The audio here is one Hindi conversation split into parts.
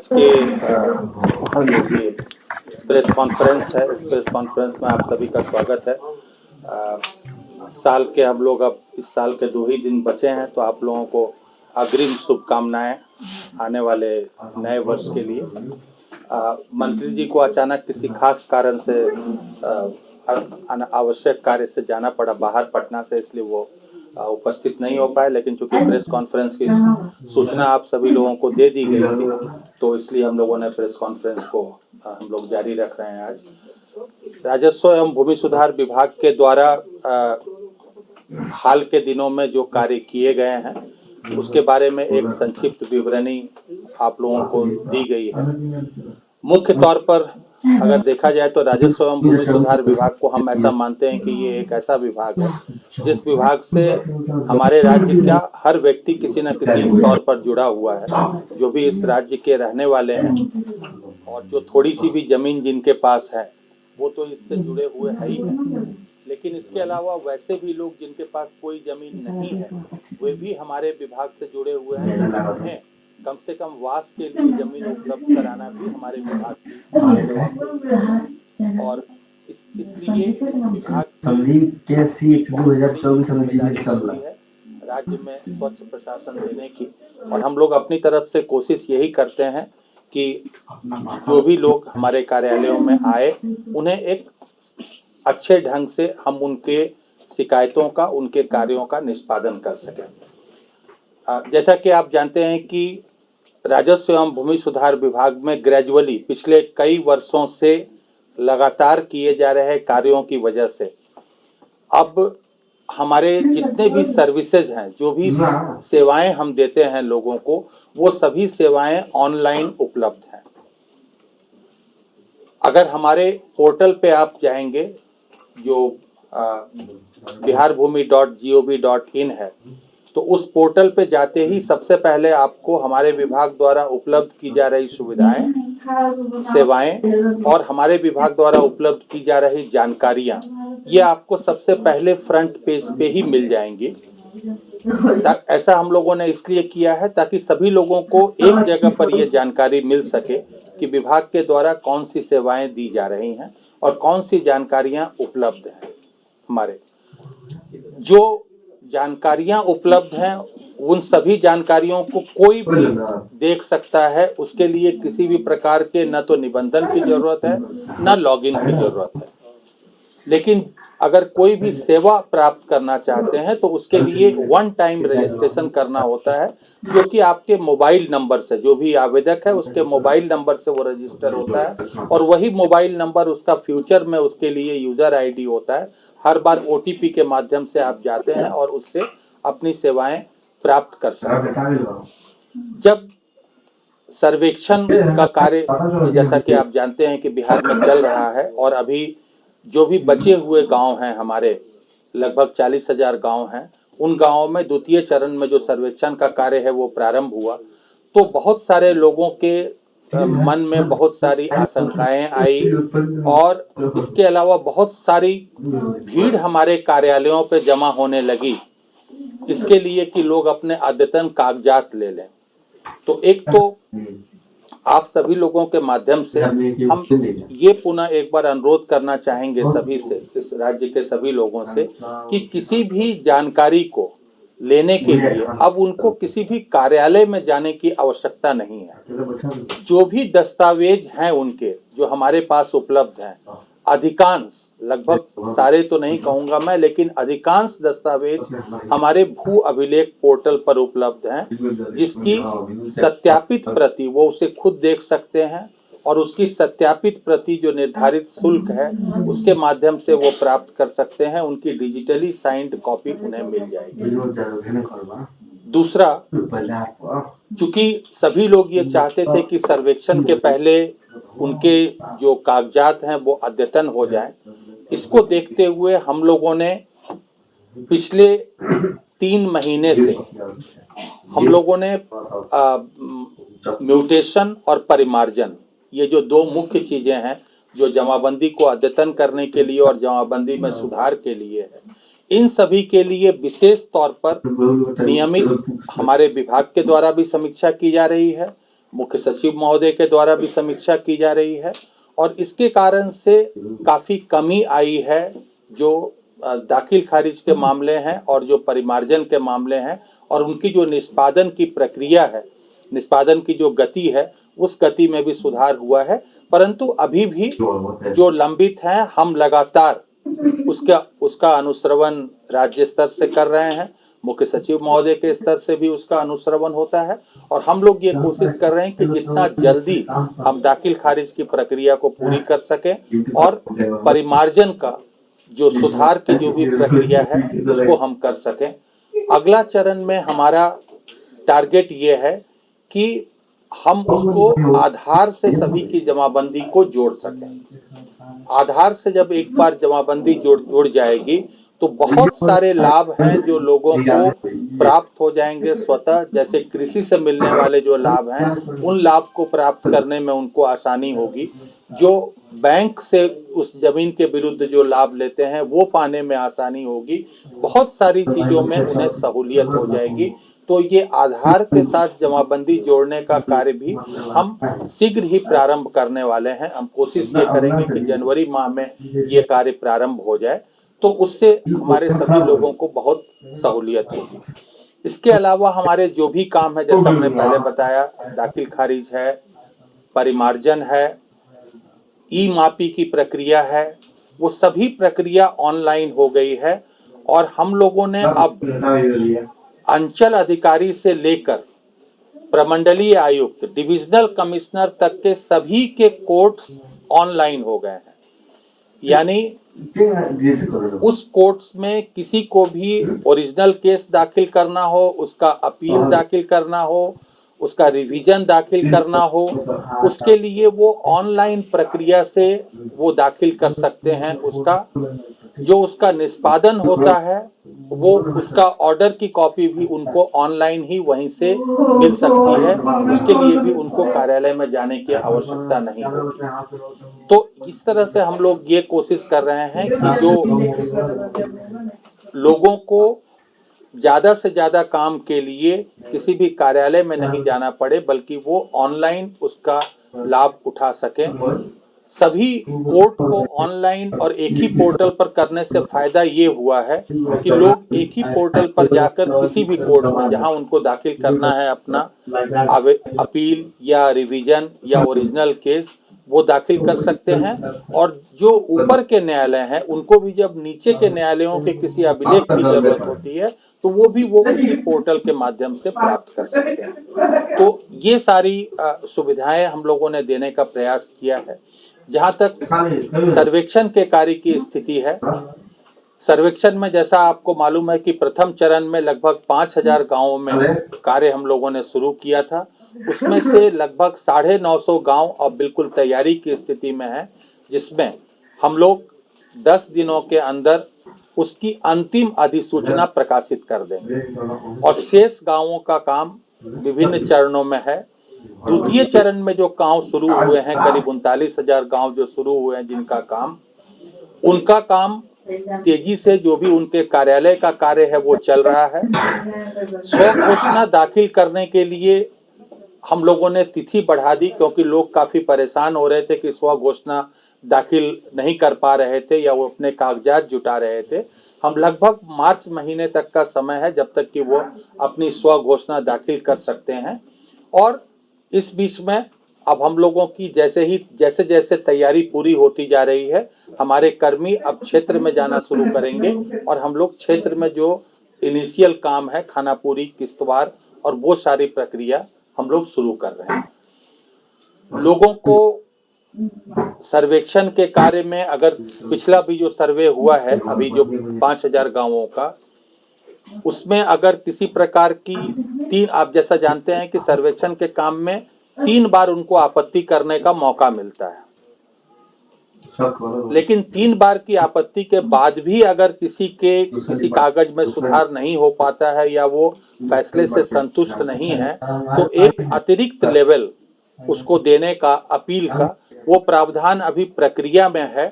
आज के जो कि प्रेस कॉन्फ्रेंस है, इस प्रेस कॉन्फ्रेंस में आप सभी का स्वागत है। साल के हम लोग अब इस साल के 2 ही दिन बचे हैं, तो आप लोगों को अग्रिम शुभकामनाएं आने वाले नए वर्ष के लिए। मंत्री जी को अचानक किसी खास कारण से आवश्यक कार्य से जाना पड़ा बाहर पटना से, इसलिए वो उपस्थित नहीं हो पाए। लेकिन चूंकि प्रेस कॉन्फ्रेंस की सूचना आप सभी लोगों को दे दी गई थी, तो इसलिए हम लोगों ने प्रेस कॉन्फ्रेंस को हम लोग जारी रख रहे हैं। आज राजस्व एवं भूमि सुधार विभाग के द्वारा हाल के दिनों में जो कार्य किए गए हैं, उसके बारे में एक संक्षिप्त विवरणी आप लोगों को दी गई है। मुख्य तौर पर अगर देखा जाए तो राजस्व एवं भूमि सुधार विभाग को हम ऐसा मानते हैं कि ये एक ऐसा विभाग है जिस विभाग से हमारे राज्य का हर व्यक्ति किसी न किसी तौर पर जुड़ा हुआ है। जो भी इस राज्य के रहने वाले हैं और जो थोड़ी सी भी जमीन जिनके पास है, वो तो इससे जुड़े हुए है ही है। लेकिन इसके अलावा वैसे भी लोग जिनके पास कोई जमीन नहीं है, वे भी हमारे विभाग से जुड़े हुए हैं। कम से कम वास के लिए जमीन उपलब्ध कराना भी हमारे विभाग की और इसलिए विभाग के सीट 2024 है राज्य में स्वच्छ प्रशासन देने की। और हम लोग अपनी तरफ से कोशिश यही करते हैं कि जो भी लोग हमारे कार्यालयों में आए, उन्हें एक अच्छे ढंग से हम उनके शिकायतों का, उनके कार्यों का निष्पादन कर सकें। जैसा कि आप जानते हैं कि राजस्व एवं भूमि सुधार विभाग में ग्रेजुअली पिछले कई वर्षों से लगातार किए जा रहे कार्यों की वजह से अब हमारे जितने भी सर्विसेज हैं, जो भी सेवाएं हम देते हैं लोगों को, वो सभी सेवाएं ऑनलाइन उपलब्ध हैं। अगर हमारे पोर्टल पे आप जाएंगे, जो biharbhumi.gov.in है, तो उस पोर्टल पे जाते ही सबसे पहले आपको हमारे विभाग द्वारा उपलब्ध की जा रही सुविधाएं, सेवाएं और हमारे विभाग द्वारा उपलब्ध की जा रही जानकारियां, ये आपको सबसे पहले फ्रंट पेज पे ही मिल जाएंगी। ऐसा हम लोगों ने इसलिए किया है ताकि सभी लोगों को एक जगह पर ये जानकारी मिल सके कि विभाग के द्वारा कौन सी सेवाएं दी जा रही हैं और कौन सी जानकारियां उपलब्ध हैं। हमारे जो जानकारियां उपलब्ध हैं, उन सभी जानकारियों को कोई भी देख सकता है। उसके लिए किसी भी प्रकार के न तो निबंधन की जरूरत है, न लॉगिन की जरूरत है। लेकिन अगर कोई भी सेवा प्राप्त करना चाहते हैं तो उसके लिए वन टाइम रजिस्ट्रेशन करना होता है, जो कि आपके मोबाइल नंबर से, जो भी आवेदक है उसके मोबाइल नंबर से वो रजिस्टर होता है। और वही मोबाइल नंबर उसका फ्यूचर में उसके लिए यूजर आईडी होता है। हर बार ओटीपी के माध्यम से आप जाते हैं और उससे अपनी सेवाएं प्राप्त कर सकते हैं। जब सर्वेक्षण का कार्य, जैसा कि आप जानते हैं कि बिहार में चल रहा है, और अभी जो भी बचे हुए गांव हैं हमारे, लगभग 40,000 गांव हैं, उन गांवों में द्वितीय चरण में जो सर्वेक्षण का कार्य है वो प्रारंभ हुआ, तो बहुत सारे लोगों के मन में बहुत सारी आशंकाएं आई और इसके अलावा बहुत सारी भीड़ हमारे कार्यालयों पे जमा होने लगी, इसके लिए कि लोग अपने अद्यतन कागजात ले लें। तो एक तो आप सभी लोगों के माध्यम से हम ये पुनः एक बार अनुरोध करना चाहेंगे सभी से, इस राज्य के सभी लोगों से, कि किसी भी जानकारी को लेने के लिए अब उनको किसी भी कार्यालय में जाने की आवश्यकता नहीं है। जो भी दस्तावेज हैं उनके, जो हमारे पास उपलब्ध हैं, अधिकांश, लगभग सारे तो नहीं कहूंगा मैं, लेकिन अधिकांश दस्तावेज हमारे भू अभिलेख पोर्टल पर उपलब्ध हैं, जिसकी सत्यापित प्रति वो उसे खुद देख सकते हैं और उसकी सत्यापित प्रति जो निर्धारित शुल्क है उसके माध्यम से वो प्राप्त कर सकते हैं। उनकी डिजिटली साइंड कॉपी उन्हें मिल जाएगी। दूसरा, चूंकि सभी लोग ये चाहते थे कि सर्वेक्षण के पहले उनके जो कागजात हैं वो अद्यतन हो जाएं, इसको देखते हुए हम लोगों ने पिछले 3 महीने से हम लोगों ने म्यूटेशन और परिमार्जन, ये जो 2 मुख्य चीजें हैं जो जमाबंदी को अद्यतन करने के लिए और जमाबंदी में सुधार के लिए है, इन सभी के लिए विशेष तौर पर नियमित हमारे विभाग के द्वारा भी समीक्षा की जा रही है। मुख्य सचिव महोदय के द्वारा भी समीक्षा की जा रही है और इसके कारण से काफ़ी कमी आई है जो दाखिल खारिज के मामले हैं और जो परिमार्जन के मामले हैं और उनकी जो निष्पादन की प्रक्रिया है, निष्पादन की जो गति है, उस गति में भी सुधार हुआ है। परंतु अभी भी जो लंबित हैं, हम लगातार उसका अनुश्रवण राज्य स्तर से कर रहे हैं, मुख्य सचिव महोदय के स्तर से भी उसका अनुश्रवण होता है और हम लोग ये कोशिश कर रहे हैं कि जितना जल्दी हम दाखिल खारिज की प्रक्रिया को पूरी कर सकें और परिमार्जन का जो सुधार की जो भी प्रक्रिया है उसको हम कर सकें। अगला चरण में हमारा टारगेट ये है कि हम उसको आधार से सभी की जमाबंदी को जोड़ सकें। आधार से जब एक बार जमाबंदी जुड़ जाएगी तो बहुत सारे लाभ हैं जो लोगों को प्राप्त हो जाएंगे स्वतः। जैसे कृषि से मिलने वाले जो लाभ हैं, उन लाभ को प्राप्त करने में उनको आसानी होगी। जो बैंक से उस जमीन के विरुद्ध जो लाभ लेते हैं वो पाने में आसानी होगी। बहुत सारी चीजों में उन्हें सहूलियत हो जाएगी। तो ये आधार के साथ जमाबंदी जोड़ने का कार्य भी हम शीघ्र ही प्रारंभ करने वाले हैं। हम कोशिश ये करेंगे कि जनवरी माह में ये कार्य प्रारंभ हो जाए, तो उससे हमारे सभी लोगों को बहुत सहूलियत होगी। इसके अलावा हमारे जो भी काम है, जैसा हमने पहले बताया, दाखिल खारिज है, परिमार्जन है, ई मापी की प्रक्रिया है, वो सभी प्रक्रिया ऑनलाइन हो गई है और हम लोगों ने अब अंचल अधिकारी से लेकर प्रमंडलीय आयुक्त, डिविजनल कमिश्नर तक के सभी के कोर्ट ऑनलाइन हो गए हैं। यानी उस कोर्ट्स में किसी को भी ओरिजिनल केस दाखिल करना हो, उसका अपील दाखिल करना हो, उसका रिवीजन दाखिल करना हो, उसके लिए वो ऑनलाइन प्रक्रिया से वो दाखिल कर सकते हैं। उसका निष्पादन होता है, वो उसका ऑर्डर की कॉपी भी उनको ऑनलाइन ही वहीं से मिल सकती है। उसके लिए भी उनको कार्यालय में जाने की आवश्यकता नहीं होती। तो इस तरह से हम लोग ये कोशिश कर रहे हैं कि जो लोगों को ज्यादा से ज्यादा काम के लिए किसी भी कार्यालय में नहीं जाना पड़े, बल्कि वो ऑनलाइन उसका लाभ उठा सकें। सभी कोर्ट को ऑनलाइन और एक ही पोर्टल पर करने से फायदा ये हुआ है कि लोग एक ही पोर्टल पर जाकर किसी भी कोर्ट में जहां उनको दाखिल करना है अपना अपील या रिवीजन या ओरिजिनल केस, वो दाखिल कर सकते हैं। और जो ऊपर के न्यायालय हैं उनको भी जब नीचे के न्यायालयों के किसी अभिलेख की जरूरत होती है तो वो भी उसी पोर्टल के माध्यम से प्राप्त कर सकते हैं। तो ये सारी सुविधाएं हम लोगों ने देने का प्रयास किया है। जहां तक सर्वेक्षण के कार्य की स्थिति है, सर्वेक्षण में जैसा आपको मालूम है कि प्रथम चरण में लगभग 5000 गांवों में कार्य हम लोगों ने शुरू किया था। उसमें से लगभग 950 गांव अब बिल्कुल तैयारी की स्थिति में है, जिसमें हम लोग 10 दिनों के अंदर उसकी अंतिम अधिसूचना प्रकाशित कर देंगे और शेष गांवों का काम विभिन्न चरणों में है। द्वितीय चरण में जो गांव शुरू हुए हैं, करीब 39,000 गांव जो शुरू हुए हैं जिनका काम, उनका काम तेजी से जो भी उनके कार्यालय का कार्य है वो चल रहा है। स्व घोषणा दाखिल करने के लिए हम लोगों ने तिथि बढ़ा दी, क्योंकि लोग काफी परेशान हो रहे थे कि स्व घोषणा दाखिल नहीं कर पा रहे थे या वो अपने कागजात जुटा रहे थे। हम लगभग मार्च महीने तक का समय है जब तक कि वो अपनी स्व घोषणा दाखिल कर सकते हैं। और इस बीच में अब हम लोगों की जैसे जैसे तैयारी पूरी होती जा रही है, हमारे कर्मी अब क्षेत्र में जाना शुरू करेंगे और हम लोग क्षेत्र में जो इनिशियल काम है, खानापुरी, किश्तवाड़ और वो सारी प्रक्रिया हम लोग शुरू कर रहे हैं। लोगों को सर्वेक्षण के कार्य में, अगर पिछला भी जो सर्वे हुआ है अभी जो 5000 गांवों का, उसमें अगर किसी प्रकार की आप जैसा जानते हैं कि सर्वेक्षण के काम में 3 बार उनको आपत्ति करने का मौका मिलता है, लेकिन 3 बार की आपत्ति के बाद भी अगर किसी कागज में सुधार नहीं हो पाता है या वो फैसले से संतुष्ट नहीं है, तो एक अतिरिक्त लेवल उसको देने का, अपील का, वो प्रावधान अभी प्रक्रिया में है।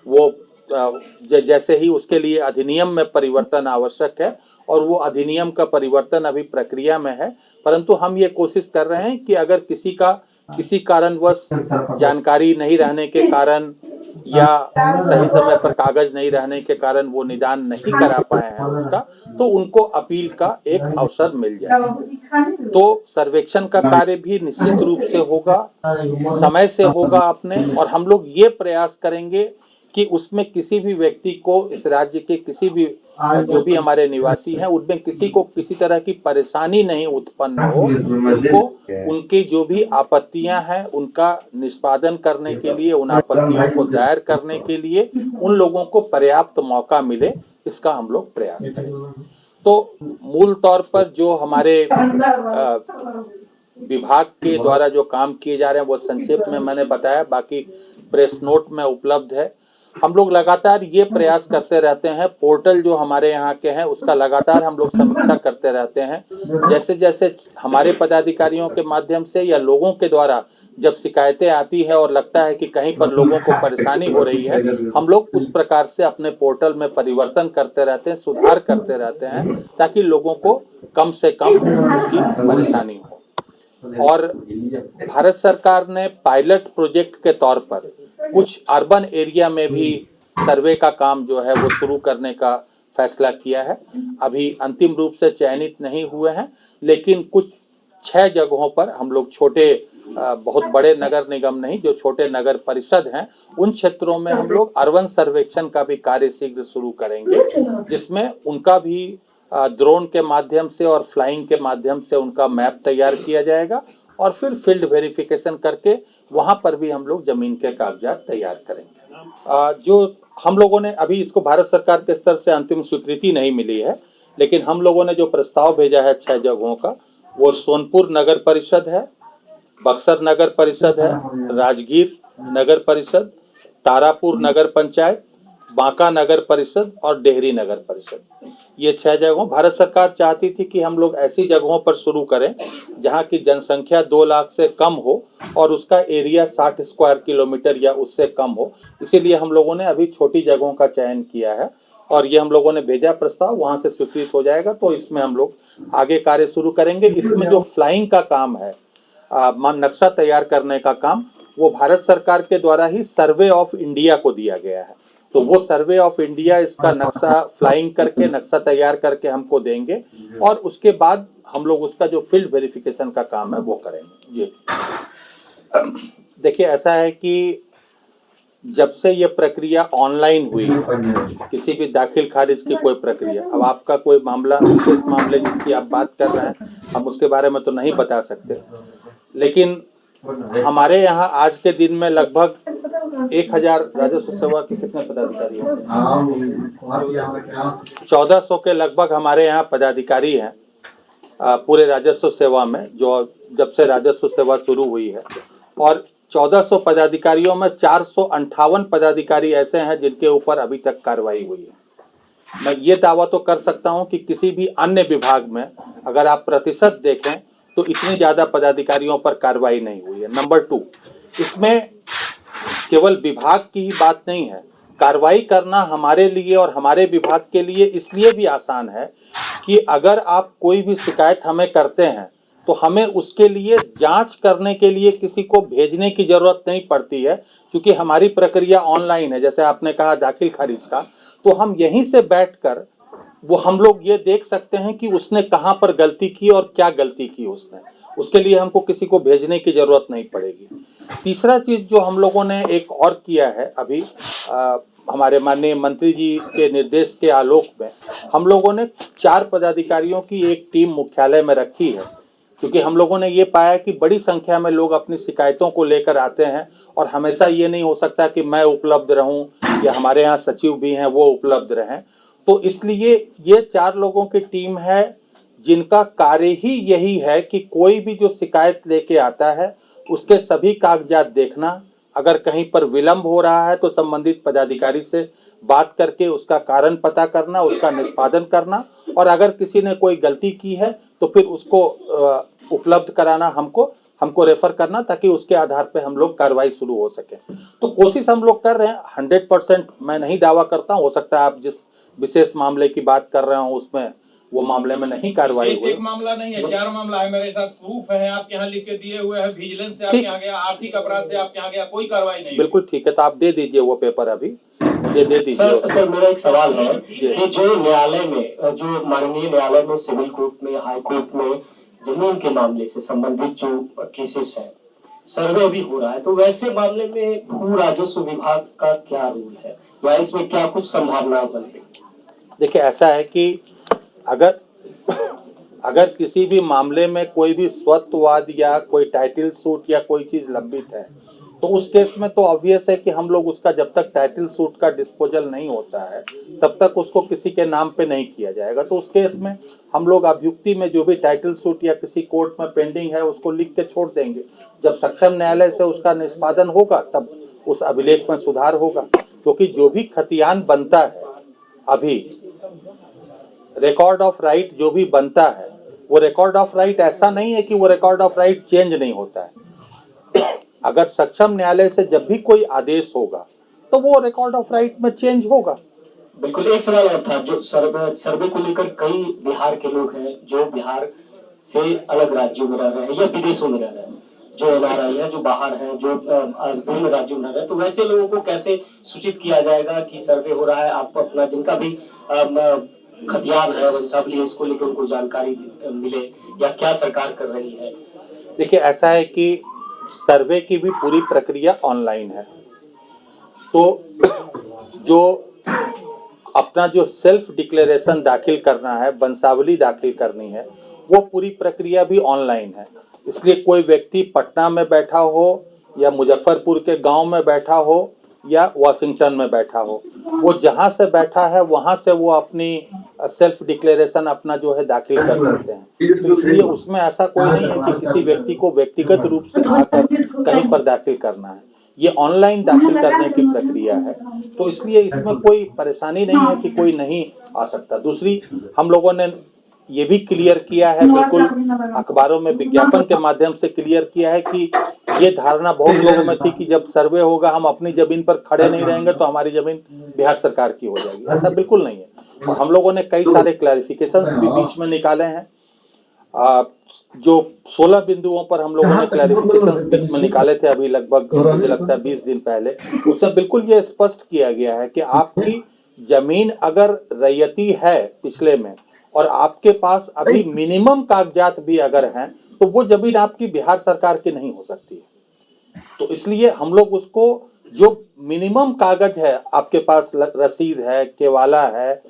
वो जैसे ही उसके लिए अधिनियम में परिवर्तन आवश्यक है और वो अधिनियम का परिवर्तन अभी प्रक्रिया में है, परंतु हम ये कोशिश कर रहे हैं कि अगर किसी कारणवश जानकारी नहीं रहने के कारण या सही समय पर कागज नहीं रहने के कारण वो निदान नहीं करा पाए हैं उसका, तो उनको अपील का एक अवसर मिल जाए। तो सर्वेक्षण का कार्य भी निश्चित रूप से होगा, समय से होगा अपने, और हम लोग ये प्रयास करेंगे कि उसमें किसी भी व्यक्ति को, इस राज्य के किसी भी जो भी हमारे निवासी हैं, उनमें किसी को किसी तरह की परेशानी नहीं उत्पन्न हो। उनको उनकी जो भी आपत्तियां हैं उनका निष्पादन करने के लिए, उन आपत्तियों को दायर करने के लिए उन लोगों को पर्याप्त मौका मिले, इसका हम लोग प्रयास करेंगे। तो मूल तौर पर जो हमारे विभाग के द्वारा जो काम किए जा रहे हैं वो संक्षेप में मैंने बताया, बाकी प्रेस नोट में उपलब्ध है। हम लोग लगातार ये प्रयास करते रहते हैं, पोर्टल जो हमारे यहाँ के हैं उसका लगातार हम लोग समीक्षा करते रहते हैं। जैसे जैसे हमारे पदाधिकारियों के माध्यम से या लोगों के द्वारा जब शिकायतें आती है और लगता है कि कहीं पर लोगों को परेशानी हो रही है, हम लोग उस प्रकार से अपने पोर्टल में परिवर्तन करते रहते हैं, सुधार करते रहते हैं, ताकि लोगों को कम से कम उसकी परेशानी हो। और भारत सरकार ने पायलट प्रोजेक्ट के तौर पर कुछ अर्बन एरिया में भी सर्वे का काम जो है वो शुरू करने का फैसला किया है। अभी अंतिम रूप से चयनित नहीं हुए हैं, लेकिन कुछ 6 जगहों पर हम लोग छोटे, बहुत बड़े नगर निगम नहीं, जो छोटे नगर परिषद हैं, उन क्षेत्रों में हम लोग अर्बन सर्वेक्षण का भी कार्य शीघ्र शुरू करेंगे, जिसमें उनका भी ड्रोन के माध्यम से और फ्लाइंग के माध्यम से उनका मैप तैयार किया जाएगा और फिर फील्ड वेरिफिकेशन करके वहां पर भी हम लोग जमीन के कागजात तैयार करेंगे। जो हम लोगों ने अभी इसको भारत सरकार के स्तर से अंतिम स्वीकृति नहीं मिली है, लेकिन हम लोगों ने जो प्रस्ताव भेजा है 6 जगहों का, वो सोनपुर नगर परिषद है, बक्सर नगर परिषद है, राजगीर नगर परिषद, तारापुर नगर पंचायत, बांका नगर परिषद और डेहरी नगर परिषद। ये 6 जगहों, भारत सरकार चाहती थी कि हम लोग ऐसी जगहों पर शुरू करें जहां की जनसंख्या 2 लाख से कम हो और उसका एरिया 60 स्क्वायर किलोमीटर या उससे कम हो। इसीलिए हम लोगों ने अभी छोटी जगहों का चयन किया है और ये हम लोगों ने भेजा प्रस्ताव, वहां से स्वीकृत हो जाएगा तो इसमें हम लोग आगे कार्य शुरू करेंगे। इसमें जो फ्लाइंग का काम है, नक्शा तैयार करने का काम, वो भारत सरकार के द्वारा ही सर्वे ऑफ इंडिया को दिया गया है। तो वो सर्वे ऑफ इंडिया इसका नक्शा फ्लाइंग करके, नक्शा तैयार करके हमको देंगे और उसके बाद हम लोग उसका जो फील्ड वेरिफिकेशन का काम है वो करेंगे। जी देखिए, ऐसा है कि जब से ये प्रक्रिया ऑनलाइन हुई, किसी भी दाखिल खारिज की कोई प्रक्रिया, अब आपका कोई मामला, विशेष मामले जिसकी आप बात कर रहे हैं, हम उसके बारे में तो नहीं बता सकते, लेकिन हमारे यहाँ आज के दिन में लगभग 1000 राजस्व सेवा के कितने पदाधिकारी हैं? 1400 के लगभग हमारे यहाँ पदाधिकारी हैं पूरे राजस्व सेवा में, जो जब से राजस्व सेवा शुरू हुई है। और 1400 पदाधिकारियों में 458 पदाधिकारी ऐसे हैं जिनके ऊपर अभी तक कार्रवाई हुई है। मैं ये दावा तो कर सकता हूं कि किसी भी अन्य विभाग में अगर आप प्रतिशत देखें तो इतनी ज्यादा पदाधिकारियों पर कार्रवाई नहीं हुई है। नंबर 2, इसमें केवल विभाग की ही बात नहीं है, कार्रवाई करना हमारे लिए और हमारे विभाग के लिए इसलिए भी आसान है कि अगर आप कोई भी शिकायत हमें करते हैं तो हमें उसके लिए जांच करने के लिए किसी को भेजने की जरूरत नहीं पड़ती है, क्योंकि हमारी प्रक्रिया ऑनलाइन है। जैसे आपने कहा दाखिल खारिज का, तो हम यहीं से बैठकर वो हम लोग ये देख सकते हैं कि उसने कहाँ पर गलती की और क्या गलती की उसने, उसके लिए हमको किसी को भेजने की जरूरत नहीं पड़ेगी। तीसरा चीज जो हम लोगों ने एक और किया है अभी, हमारे माननीय मंत्री जी के निर्देश के आलोक में हम लोगों ने 4 पदाधिकारियों की एक टीम मुख्यालय में रखी है, क्योंकि हम लोगों ने ये पाया कि बड़ी संख्या में लोग अपनी शिकायतों को लेकर आते हैं और हमेशा ये नहीं हो सकता कि मैं उपलब्ध रहूं या हमारे यहाँ सचिव भी हैं वो उपलब्ध रहें। तो इसलिए ये 4 लोगों की टीम है जिनका कार्य ही यही है कि कोई भी जो शिकायत लेके आता है उसके सभी कागजात देखना, अगर कहीं पर विलंब हो रहा है तो संबंधित पदाधिकारी से बात करके उसका कारण पता करना, उसका निष्पादन करना, और अगर किसी ने कोई गलती की है तो फिर उसको उपलब्ध कराना हमको हमको रेफर करना, ताकि उसके आधार पे हम लोग कार्रवाई शुरू हो सके। तो कोशिश हम लोग कर रहे हैं। 100% मैं नहीं दावा करता, हो सकता है आप जिस विशेष मामले की बात कर रहे हो उसमें वो मामले में नहीं कार्रवाई हुई। एक मामला नहीं है, 4 मामला है मेरे साथ, प्रूफ है आपके यहाँ लिख के दिए हुए हैं, विजिलेंस से आपके यहाँ गया, आर्थिक अपराध से आपके यहाँ गया, कोई कार्रवाई नहीं। बिल्कुल ठीक है, तो आप दे दीजिए वो पेपर, अभी मुझे दे दीजिए। सर मेरा एक सवाल है कि जो न्यायालय में, जो माननीय न्यायालय में, सिविल कोर्ट में, हाई कोर्ट में जमीन के मामले से संबंधित जो केसेस है, सर्वे भी हो रहा है, तो वैसे मामले में भू राजस्व विभाग का क्या रोल है या इसमें क्या कुछ संभावनाएं बन रही है? देखिए, ऐसा है कि अगर किसी भी मामले में कोई भी स्वत्ववाद या कोई टाइटल सूट या कोई चीज लंबित है, तो उस केस में तो ऑब्वियस है कि हम लोग उसका, जब तक टाइटल सूट का डिस्पोजल नहीं होता है तब तक उसको किसी के नाम पे नहीं किया जाएगा। तो उस केस में हम लोग अभियुक्ति में जो भी टाइटल सूट या किसी कोर्ट में पेंडिंग है उसको लिख के छोड़ देंगे। जब सक्षम न्यायालय से उसका निष्पादन होगा तब उस अभिलेख में सुधार होगा। क्योंकि जो भी खतियान बनता है, अभी रिकॉर्ड ऑफ राइट जो भी बनता है, वो रिकॉर्ड ऑफ राइट ऐसा नहीं है कि वो रिकॉर्ड ऑफ राइट चेंज नहीं होता है। अगर सक्षम न्यायालय से जब भी कोई आदेश होगा तो वो रिकॉर्ड ऑफ राइट में चेंज होगा। बिल्कुल। एक सवाल और था, जो सर्वे को लेकर कई बिहार के लोग हैं जो बिहार से अलग राज्यों में रह रहे हैं या विदेशों में रह रहे हैं, जो एनआरआई है, जो बाहर है, जो विभिन्न राज्यों में रह रहे हैं, तो वैसे लोगों को कैसे सूचित किया जाएगा कि सर्वे हो रहा है? आप अपना जिनका भी खतियान है वंशावली, इसको लेकर उनको जानकारी मिले या क्या सरकार कर रही है? देखिए, ऐसा है कि सर्वे की भी पूरी प्रक्रिया ऑनलाइन है। तो जो अपना जो सेल्फ डिक्लेरेशन दाखिल करना है, वंशावली दाखिल करनी है, वो पूरी प्रक्रिया भी ऑनलाइन है। इसलिए कोई व्यक्ति पटना में बैठा हो या मुजफ्फरपुर के गांव में बैठा हो या वाशिंगटन में बैठा हो, वो जहां से बैठा है वहां से वो अपनी सेल्फ डिक्लेरेशन अपना जो है दाखिल कर सकते हैं। तो इसलिए उसमें ऐसा कोई नहीं है कि किसी व्यक्ति को व्यक्तिगत रूप से आकर कहीं पर दाखिल करना है। ये ऑनलाइन दाखिल करने की प्रक्रिया है, तो इसलिए इसमें कोई परेशानी नहीं है कि कोई नहीं आ सकता। दूसरी, हम लोगों ने ये भी क्लियर किया है, बिल्कुल अखबारों में विज्ञापन के माध्यम से क्लियर किया है कि ये धारणा बहुत लोगों में थी कि जब सर्वे होगा हम अपनी जमीन पर खड़े नहीं रहेंगे तो हमारी जमीन बिहार सरकार की हो जाएगी। ऐसा बिल्कुल नहीं है। और हम लोगों ने कई सारे क्लैरिफिकेशंस भी बीच में निकाले हैं। जो 16 बिंदुओं पर हम लोगों ने क्लैरिफिकेशंस बीच में निकाले थे, अभी लगभग मुझे लगता है 20 दिन पहले, उसमें बिल्कुल ये स्पष्ट किया गया है कि आपकी जमीन अगर रैयती है पिछले में और आपके पास अभी मिनिमम कागजात भी अगर हैं, तो वो जमीन आपकी बिहार सरकार की नहीं हो सकती है। तो इसलिए हम लोग उसको, जो मिनिमम कागज है आपके पास, रसीद है, केवाला है,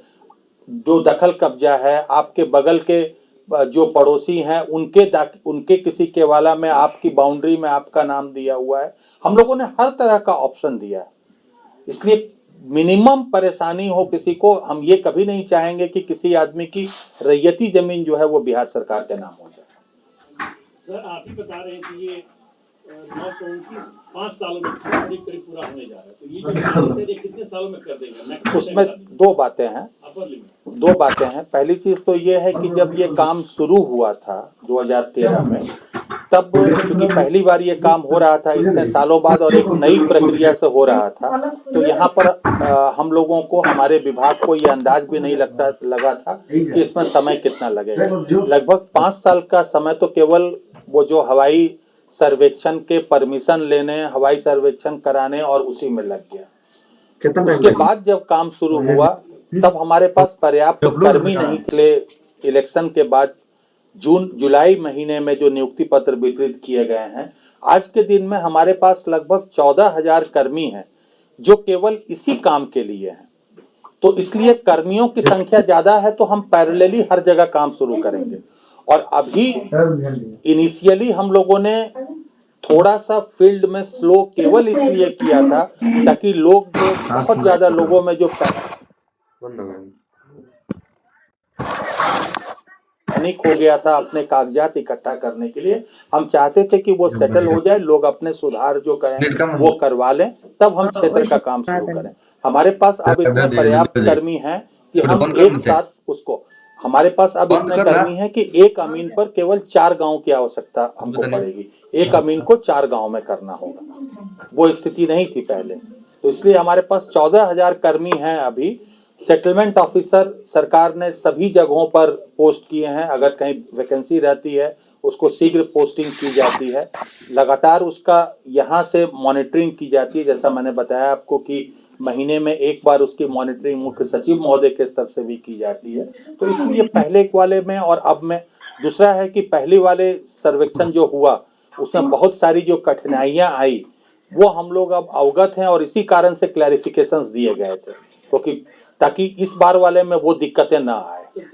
जो दखल कब्जा है, आपके बगल के जो पड़ोसी हैं उनके किसी केवाला में आपकी बाउंड्री में आपका नाम दिया हुआ है, हम लोगों ने हर तरह का ऑप्शन दिया है। इसलिए मिनिमम परेशानी हो किसी को, हम ये कभी नहीं चाहेंगे कि किसी आदमी की रैयती जमीन जो है वो बिहार सरकार के नाम हो जाए। सर, आप ही बता रहे हैं कि ये 929 5 सालों में करीब पूरा होने जा रहा है, तो ये जो कितने सालों में कर देगा? उसमें दो बातें हैं। पहली चीज तो ये है कि जब ये काम शुरू हुआ था 2013 में, तब चूंकि पहली बार ये काम हो रहा था इतने सालों बाद और एक नई प्रक्रिया से हो रहा था, तो यहाँ पर हम लोगों को, हमारे विभाग को ये अंदाज भी नहीं लगा था कि इसमें समय कितना लगेगा। लगभग 5 साल का समय तो केवल वो जो हवाई सर्वेक्षण के परमिशन लेने, हवाई सर्वेक्षण कराने और उसी में लग गया। उसके बाद जब काम शुरू हुआ तब हमारे पास पर्याप्त कर्मी नहीं थे। इलेक्शन के बाद जुलाई महीने में जो नियुक्ति पत्र वितरित किए गए हैं, आज के दिन में हमारे पास लगभग 14,000 कर्मी हैं जो केवल इसी काम के लिए हैं। तो इसलिए कर्मियों की संख्या ज्यादा है, तो हम पैरेलली हर जगह काम शुरू करेंगे। और अभी इनिशियली हम लोगों ने थोड़ा सा फील्ड में स्लो केवल इसलिए किया था ताकि लोग, जो बहुत ज्यादा लोगों में जो पैनिक हो गया था अपने कागजात इकट्ठा करने के लिए, हम चाहते थे कि वो सेटल हो जाए, लोग अपने सुधार जो कहें वो करवा लें, तब हम क्षेत्र का काम शुरू करें। हमारे पास अब इतने पर्याप्त कर्मी हैं कि हम एक साथ उसको, हमारे पास अब इतने कर्मी हैं कि एक अमीन पर केवल 4 गांव की आवश्यकता हमको पड़ेगी। एक अमीन को 4 गांव में करना होगा। वो स्थिति नहीं थी पहले, तो इसलिए हमारे पास 14,000 कर्मी हैं अभी। सेटलमेंट ऑफिसर सरकार ने सभी जगहों पर पोस्ट किए हैं, अगर कहीं वैकेंसी रहती है उसको शीघ्र पोस्टिंग की जाती है। लगातार उसका यहाँ से मॉनिटरिंग की जाती है, जैसा मैंने बताया आपको कि महीने में एक बार उसकी मॉनिटरिंग मुख्य सचिव महोदय के स्तर से भी की जाती है। तो इसलिए पहले वाले में और अब में दूसरा है कि पहले वाले सर्वेक्षण जो हुआ उसमें बहुत सारी जो कठिनाइयां आई वो हम लोग अब अवगत हैं, और इसी कारण से क्लैरिफिकेशंस दिए गए थे, क्योंकि ताकि इस बार वाले में वो दिक्कतें ना आए।